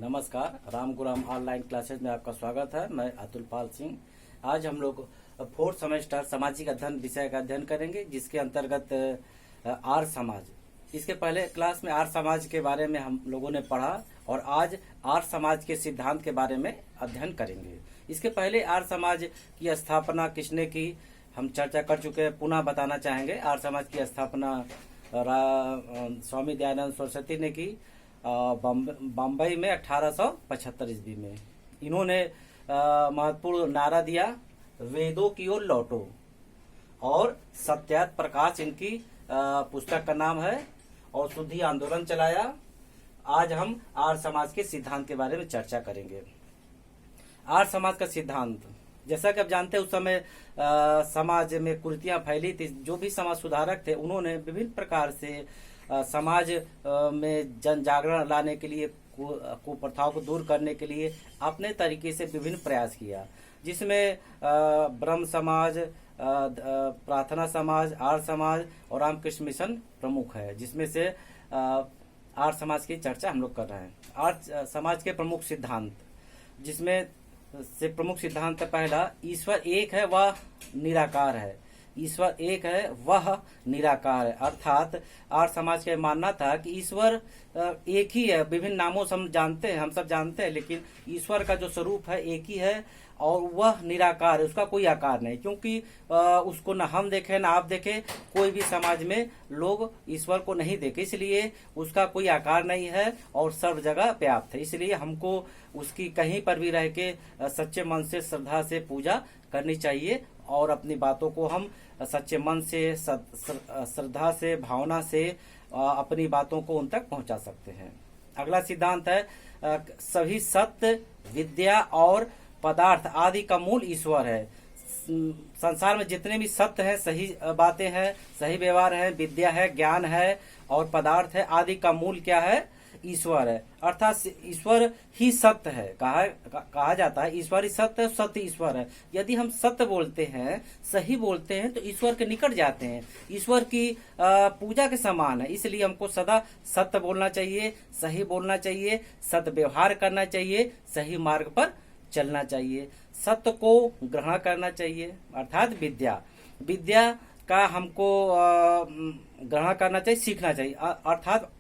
नमस्कार, Ram गुराम online classes में आपका स्वागत है। मैं अतुल पाल सिंह। आज हम लोग फोर्थ सेमेस्टर सामाजिक अध्ययन विषय का अध्ययन करेंगे, जिसके अंतर्गत आर्य समाज। इसके पहले क्लास में आर्य समाज के बारे में हम लोगों ने पढ़ा और आज आर्य समाज के सिद्धांत के बारे में अध्ययन करेंगे। इसके पहले आर्य समाज की स्थापना किसने की हम चर्चा कर चुके हैं। पुनः बताना चाहेंगे, आर्य समाज की स्थापना स्वामी दयानंद सरस्वती ने की बम्बई में 1875 ईस्वी में। इन्होंने महत्वपूर्ण नारा दिया, वेदों की ओर लौटो, और सत्यार्थ प्रकाश इनकी पुस्तक का नाम है, और शुद्धि आंदोलन चलाया। आज हम आर्य समाज के सिद्धांत के बारे में चर्चा करेंगे। आर्य समाज का सिद्धांत, जैसा कि आप जानते हैं, उस समय समाज में कुरीतियां फैली थी। जो भी समाज सुधारक थे, उन्होंने विभिन्न प्रकार से समाज में जन जागरण लाने के लिए, कुप्रथाओं को दूर करने के लिए अपने तरीके से विभिन्न प्रयास किया, जिसमें ब्रह्म समाज, प्रार्थना समाज, आर्य समाज और रामकृष्ण मिशन प्रमुख है, जिसमें से आर्य समाज की चर्चा हम लोग कर रहे हैं। आर्य समाज के प्रमुख सिद्धांत, जिसमें से प्रमुख सिद्धांत पहला, ईश्वर एक है वह निराकार है। ईश्वर एक है वह निराकार है, अर्थात आर्य समाज का मानना था कि ईश्वर एक ही है। विभिन्न नामों से हम जानते हैं, हम सब जानते हैं, लेकिन ईश्वर का जो स्वरूप है एक ही है और वह निराकार है, उसका कोई आकार नहीं। क्योंकि उसको न हम देखें न आप देखें, कोई भी समाज में लोग ईश्वर को नहीं देखे, इसलिए उसका कोई आकार नहीं है और सर्व जगह व्याप्त है। इसलिए हमको उसकी कहीं पर भी रह के सच्चे मन से, श्रद्धा से पूजा करनी चाहिए और अपनी बातों को हम सच्चे मन से, श्रद्धा से, भावना से अपनी बातों को उन तक पहुंचा सकते हैं। अगला सिद्धांत है, सभी सत्य, विद्या और पदार्थ आदि का मूल ईश्वर है। संसार में जितने भी सत्य है, सही बातें हैं, सही व्यवहार है, विद्या है, ज्ञान है और पदार्थ है, आदि का मूल क्या है? ईश्वर है। अर्थात ईश्वर ही सत्य है। कहा जाता है ईश्वर ही सत्य है, सत्य ईश्वर है। यदि हम सत्य बोलते हैं, सही बोलते हैं, तो ईश्वर के निकट जाते हैं, ईश्वर की पूजा के समान है। इसलिए हमको सदा सत्य बोलना चाहिए, सही बोलना चाहिए, सत्य व्यवहार करना चाहिए, सही मार्ग पर चलना चाहिए, सत्य को ग्रहण करना चाहिए। अर्थात विद्या का हमको ग्रहण करना चाहिए, सीखना चाहिए। अर्थात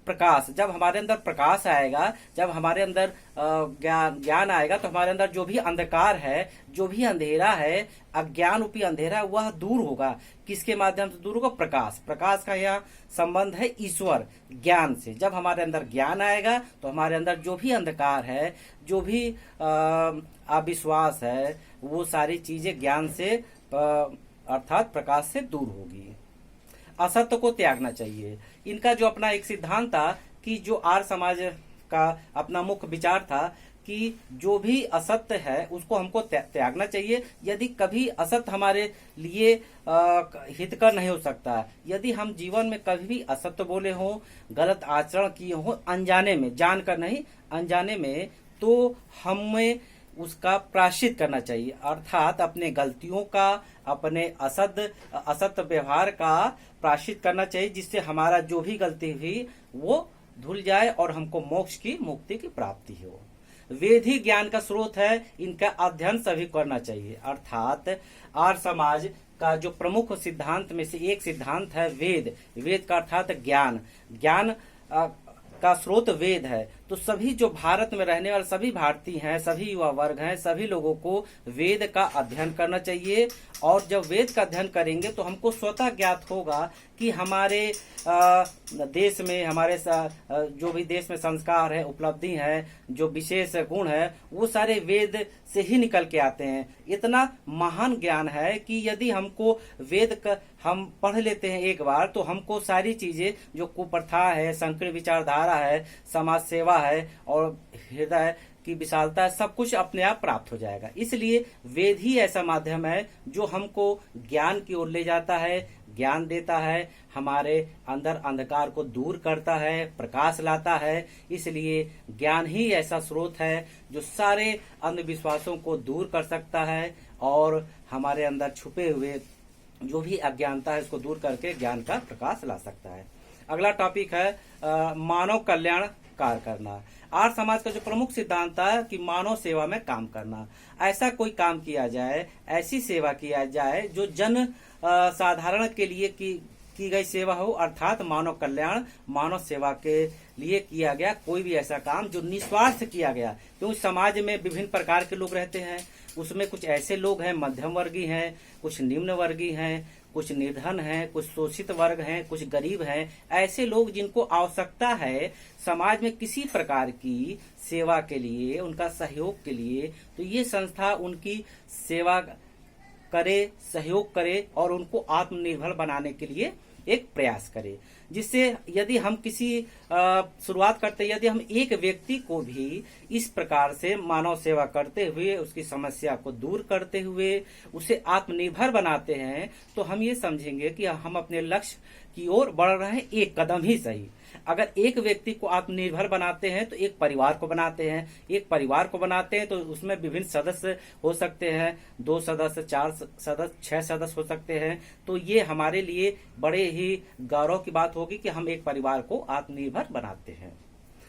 प्रकाश, जब हमारे अंदर प्रकाश आएगा, जब हमारे अंदर ज्ञान आएगा, तो हमारे अंदर जो भी अंधकार है, जो भी अंधेरा है, अज्ञान रूपी अंधेरा, वह दूर होगा। किसके माध्यम से दूर होगा? प्रकाश का यहाँ संबंध है ईश्वर, ज्ञान से। जब हमारे अंदर ज्ञान आएगा, तो हमारे अंदर जो भी अंधकार है, जो भी अविश्वास है, वो सारी चीजें ज्ञान से अर्थात प्रकाश से दूर होगी। असत्य को त्यागना चाहिए। इनका जो अपना एक सिद्धांत था कि जो आर्य समाज का अपना मुख्य विचार था कि जो भी असत्य है उसको हमको त्यागना चाहिए। यदि कभी असत्य हमारे लिए हितकर नहीं हो सकता, यदि हम जीवन में कभी भी असत्य बोले हो, गलत आचरण किए हो, अनजाने में, जानकर नहीं अनजाने में, तो हमें उसका प्रायश्चित करना चाहिए। अर्थात अपने गलतियों का, अपने असत्य व्यवहार का प्रायश्चित करना चाहिए, जिससे हमारा जो भी गलती हुई वो धुल जाए और हमको मोक्ष की, मुक्ति की प्राप्ति हो। वेद ही ज्ञान का स्रोत है, इनका अध्ययन सभी करना चाहिए। अर्थात आर्य समाज का जो प्रमुख सिद्धांत में से एक सिद्धांत है वेद का अर्थात ज्ञान का स्रोत वेद है। तो सभी जो भारत में रहने वाले सभी भारतीय हैं, सभी युवा वर्ग हैं, सभी लोगों को वेद का अध्ययन करना चाहिए। और जब वेद का अध्ययन करेंगे तो हमको स्वतः ज्ञात होगा कि हमारे देश में, हमारे जो भी देश में संस्कार है, उपलब्धि है, जो विशेष गुण है, वो सारे वेद से ही निकल के आते हैं। इतना महान ज्ञान है कि यदि हमको वेद का हम पढ़ लेते हैं एक बार, तो हमको सारी चीजें, जो कुप्रथा है, संकीर्ण विचारधारा है, समाज सेवा है और हृदय की विशालता है, सब कुछ अपने आप प्राप्त हो जाएगा। इसलिए वेद ही ऐसा माध्यम है जो हमको ज्ञान की ओर ले जाता है, ज्ञान देता है, हमारे अंदर अंधकार को दूर करता है, प्रकाश लाता है। इसलिए ज्ञान ही ऐसा स्रोत है जो सारे अंधविश्वासों को दूर कर सकता है और हमारे अंदर छुपे हुए जो भी अज्ञानता है, उसको दूर करके ज्ञान का प्रकाश ला सकता है। अगला टॉपिक है मानव कल्याण उपकार करना। आर्य समाज का जो प्रमुख सिद्धांत था कि मानव सेवा में काम करना। ऐसा कोई काम किया जाए, ऐसी सेवा किया जाए जो जन साधारण के लिए की गई सेवा हो, अर्थात मानव कल्याण, मानव सेवा के लिए किया गया कोई भी ऐसा काम जो निस्वार्थ किया गया। क्योंकि समाज में विभिन्न प्रकार के लोग रहते हैं, उसमें कुछ ऐसे लोग हैं मध्यम वर्गीय हैं, कुछ निम्न वर्गीय हैं, कुछ निर्धन हैं, कुछ शोषित वर्ग हैं, कुछ गरीब हैं। ऐसे लोग जिनको आवश्यकता है समाज में किसी प्रकार की सेवा के लिए, उनका सहयोग के लिए, तो ये संस्था उनकी सेवा करे, सहयोग करे और उनको आत्मनिर्भर बनाने के लिए एक प्रयास करे। जिससे यदि हम किसी शुरुआत करते, यदि हम एक व्यक्ति को भी इस प्रकार से मानव सेवा करते हुए, उसकी समस्या को दूर करते हुए उसे आत्मनिर्भर बनाते हैं, तो हम ये समझेंगे कि हम अपने लक्ष्य की ओर बढ़ रहे हैं, एक कदम ही सही। अगर एक व्यक्ति को आत्मनिर्भर बनाते हैं तो एक परिवार को बनाते हैं, एक परिवार को बनाते हैं तो उसमें विभिन्न सदस्य हो सकते हैं, 2 सदस्य, 4 सदस्य, 6 सदस्य हो सकते हैं। तो ये हमारे लिए बड़े ही गौरव की बात होगी कि हम एक परिवार को आत्मनिर्भर बनाते हैं।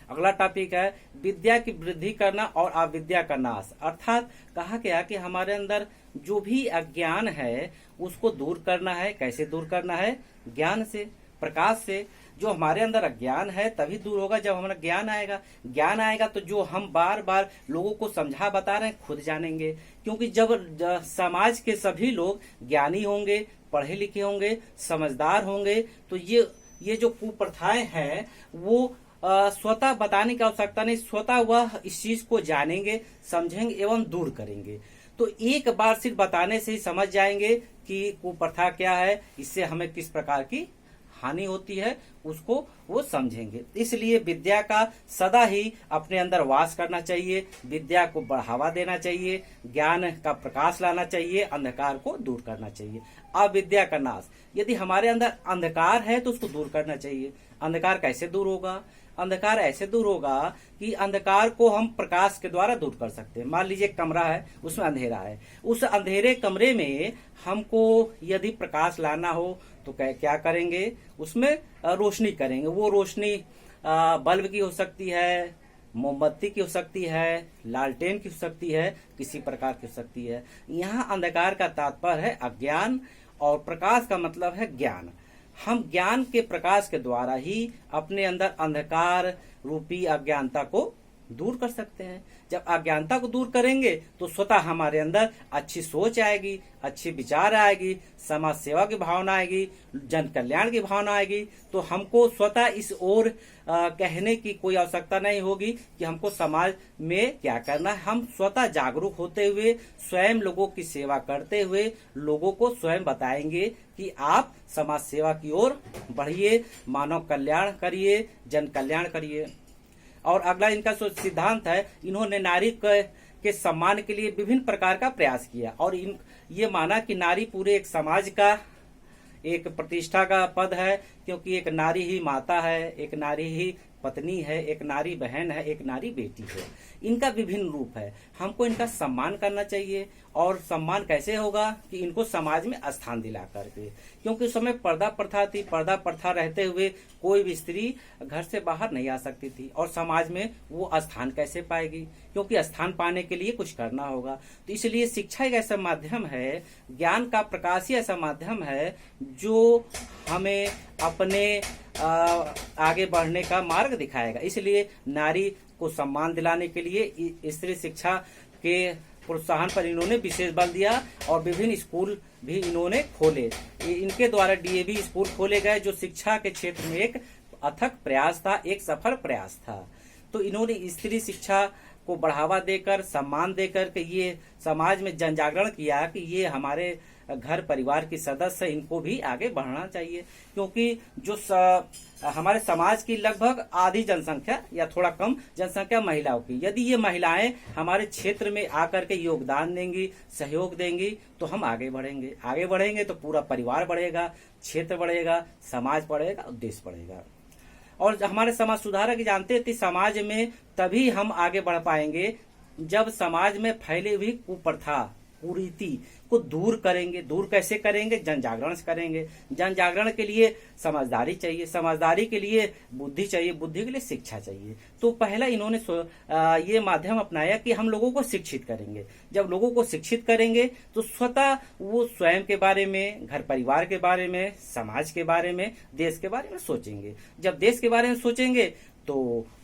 अगला टॉपिक है विद्या की वृद्धि करना और अविद्या का नाश। अर्थात कहा गया कि हमारे अंदर जो भी अज्ञान है उसको दूर करना है। कैसे दूर करना है? ज्ञान से, प्रकाश से। जो हमारे अंदर अज्ञान है तभी दूर होगा जब हमारा ज्ञान आएगा। ज्ञान आएगा तो जो हम बार बार लोगों को समझा बता रहे हैं खुद जानेंगे। क्योंकि जब समाज के सभी लोग ज्ञानी होंगे, पढ़े लिखे होंगे, समझदार होंगे, तो ये जो कुप्रथाएं हैं वो स्वतः बताने की आवश्यकता नहीं, स्वतः वह इस चीज को जानेंगे, समझेंगे एवं दूर करेंगे। तो एक बार सिर्फ बताने से ही समझ जाएंगे कि कुप्रथा क्या है, इससे हमें किस प्रकार की हानि होती है, उसको वो समझेंगे। इसलिए विद्या का सदा ही अपने अंदर वास करना चाहिए, विद्या को बढ़ावा देना चाहिए, ज्ञान का प्रकाश लाना चाहिए, अंधकार को दूर करना चाहिए। अविद्या का नाश, यदि हमारे अंदर अंधकार है तो उसको दूर करना चाहिए। अंधकार कैसे दूर होगा? अंधकार ऐसे दूर होगा कि अंधकार को हम प्रकाश के द्वारा दूर कर सकते हैं। मान लीजिए कमरा है, उसमें अंधेरा है, उस अंधेरे कमरे में हमको यदि प्रकाश लाना हो तो क्या करेंगे? उसमें रोशनी करेंगे। वो रोशनी बल्ब की हो सकती है, मोमबत्ती की हो सकती है, लालटेन की हो सकती है, किसी प्रकार की हो सकती है। यहाँ अंधकार का तात्पर्य है अज्ञान और प्रकाश का मतलब है ज्ञान। हम ज्ञान के प्रकाश के द्वारा ही अपने अंदर अंधकार रूपी अज्ञानता को दूर कर सकते हैं। जब अज्ञानता को दूर करेंगे तो स्वतः हमारे अंदर अच्छी सोच आएगी, अच्छी विचार आएगी, समाज सेवा की भावना आएगी, जन कल्याण की भावना आएगी। तो हमको स्वतः इस ओर कहने की कोई आवश्यकता नहीं होगी कि हमको समाज में क्या करना है। हम स्वतः जागरूक होते हुए, स्वयं लोगों की सेवा करते हुए लोगों को स्वयं बताएंगे कि आप समाज सेवा की ओर बढ़िए, मानव कल्याण करिए, जन कल्याण करिए। और अगला इनका सिद्धांत है, इन्होंने नारी के सम्मान के लिए विभिन्न प्रकार का प्रयास किया और ये माना कि नारी पूरे एक समाज का एक प्रतिष्ठा का पद है, क्योंकि एक नारी ही माता है, एक नारी ही पत्नी है, एक नारी बहन है, एक नारी बेटी है। इनका विभिन्न रूप है, हमको इनका सम्मान करना चाहिए। और सम्मान कैसे होगा? कि इनको समाज में स्थान दिला करके, क्योंकि उस समय पर्दा प्रथा थी। पर्दा प्रथा रहते हुए कोई भी स्त्री घर से बाहर नहीं आ सकती थी और समाज में वो स्थान कैसे पाएगी? क्योंकि स्थान पाने के लिए कुछ करना होगा। तो इसलिए शिक्षा एक ऐसा माध्यम है, ज्ञान का प्रकाश ही ऐसा माध्यम है जो हमें अपने आगे बढ़ने का मार्ग दिखाएगा। इसलिए नारी को सम्मान दिलाने के लिए स्त्री शिक्षा के प्रोत्साहन पर इन्होंने विशेष बल दिया और विभिन्न स्कूल भी इन्होंने खोले। इनके द्वारा डीएवी स्कूल खोले गए जो शिक्षा के क्षेत्र में एक अथक प्रयास था, एक सफल प्रयास था। तो इन्होंने स्त्री शिक्षा को बढ़ावा देकर, सम्मान देकर के ये समाज में जन जागरण किया कि ये हमारे घर परिवार की सदस्य, इनको भी आगे बढ़ना चाहिए। क्योंकि जो हमारे समाज की लगभग आधी जनसंख्या या थोड़ा कम जनसंख्या महिलाओं की, यदि ये महिलाएं हमारे क्षेत्र में आकर के योगदान देंगी, सहयोग देंगी, तो हम आगे बढ़ेंगे। आगे बढ़ेंगे तो पूरा परिवार बढ़ेगा, क्षेत्र बढ़ेगा, समाज बढ़ेगा और देश बढ़ेगा। और हमारे समाज सुधारक जानते थे समाज में तभी हम आगे बढ़ पाएंगे जब समाज में फैली हुई कुप्रथा कुरीति को दूर करेंगे। दूर कैसे करेंगे? जन जागरण से करेंगे। जन जागरण के लिए समझदारी चाहिए, समझदारी के लिए बुद्धि चाहिए, बुद्धि के लिए शिक्षा चाहिए। तो पहला इन्होंने ये माध्यम अपनाया कि हम लोगों को शिक्षित करेंगे। जब लोगों को शिक्षित करेंगे तो स्वतः वो स्वयं के बारे में, घर परिवार के बारे में, समाज के बारे में, देश के बारे में सोचेंगे। जब देश के बारे में सोचेंगे तो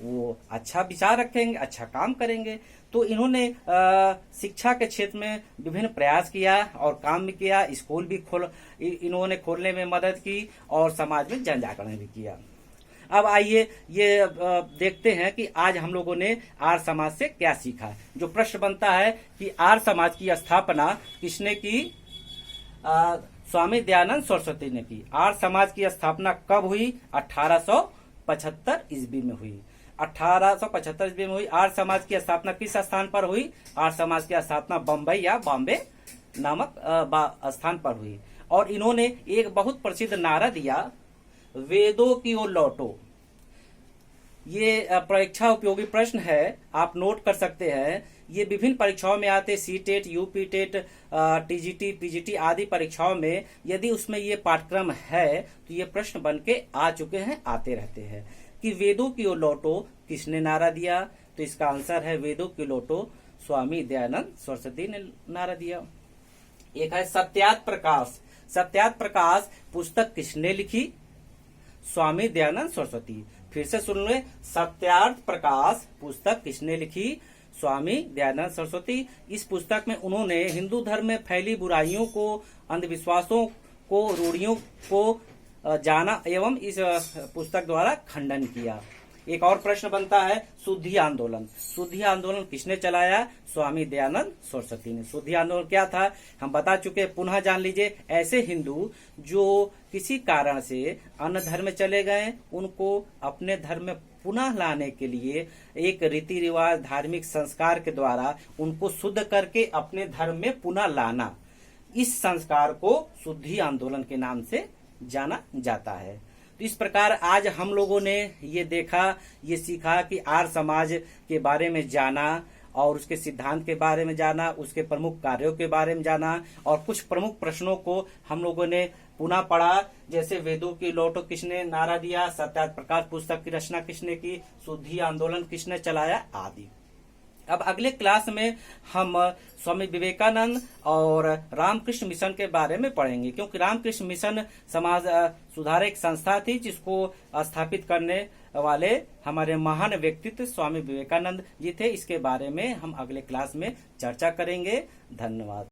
वो अच्छा विचार रखेंगे, अच्छा काम करेंगे। तो इन्होंने शिक्षा के क्षेत्र में विभिन्न प्रयास किया और काम भी किया। स्कूल भी इन्होंने खोलने में मदद की और समाज में जन जागरण भी किया। अब आइए ये देखते हैं कि आज हम लोगों ने आर्य समाज से क्या सीखा। जो प्रश्न बनता है कि आर्य समाज की स्थापना किसने की? स्वामी दयानंद सरस्वती ने की। आर्य समाज की स्थापना कब हुई? 1875 ईस्वी में हुई। 1875 ईस्वी में हुई। आर्य समाज की स्थापना किस स्थान पर हुई? आर्य समाज की स्थापना बम्बई या बॉम्बे नामक स्थान पर हुई। और इन्होंने एक बहुत प्रसिद्ध नारा दिया, वेदों की ओर लौटो। ये परीक्षा उपयोगी प्रश्न है, आप नोट कर सकते हैं। ये विभिन्न परीक्षाओं में आते, C TET, UP TET, TGT, PGT आदि परीक्षाओं में यदि उसमें ये पाठ्यक्रम है तो ये प्रश्न बन के आ चुके हैं, आते रहते हैं कि वेदों की ओर लौटो किसने नारा दिया? तो इसका आंसर है वेदों की लौटो, स्वामी दयानंद सरस्वती ने नारा दिया। एक है सत्यार्थ प्रकाश। सत्यार्थ प्रकाश पुस्तक किसने लिखी? स्वामी दयानंद सरस्वती। फिर से सुन ले, सत्यार्थ प्रकाश पुस्तक किसने लिखी? स्वामी दयानंद सरस्वती। इस पुस्तक में उन्होंने हिंदू धर्म में फैली बुराइयों को, अंधविश्वासों को, रूढ़ियों को जाना एवं इस पुस्तक द्वारा खंडन किया। एक और प्रश्न बनता है, शुद्धि आंदोलन। शुद्धि आंदोलन किसने चलाया? स्वामी दयानंद सरस्वती ने। शुद्धि आंदोलन क्या था हम बता चुके, पुनः जान लीजिए। ऐसे हिंदू जो किसी कारण से अन्य धर्म में चले गए, उनको अपने धर्म में पुनः लाने के लिए एक रीति रिवाज, धार्मिक संस्कार के द्वारा उनको शुद्ध करके अपने धर्म में पुनः लाना, इस संस्कार को शुद्धि आंदोलन के नाम से जाना जाता है। तो इस प्रकार आज हम लोगों ने ये देखा, ये सीखा कि आर्य समाज के बारे में जाना और उसके सिद्धांत के बारे में जाना, उसके प्रमुख कार्यों के बारे में जाना और कुछ प्रमुख प्रश्नों को हम लोगों ने पुनः पढ़ा। जैसे वेदों की लौटो किसने नारा दिया, सत्यार्थ प्रकाश पुस्तक की रचना किसने की, शुद्धि आंदोलन किसने चलाया आदि। अब अगले क्लास में हम स्वामी विवेकानंद और रामकृष्ण मिशन के बारे में पढ़ेंगे, क्योंकि रामकृष्ण मिशन समाज सुधार एक संस्था थी जिसको स्थापित करने वाले हमारे महान व्यक्तित्व स्वामी विवेकानंद जी थे। इसके बारे में हम अगले क्लास में चर्चा करेंगे। धन्यवाद।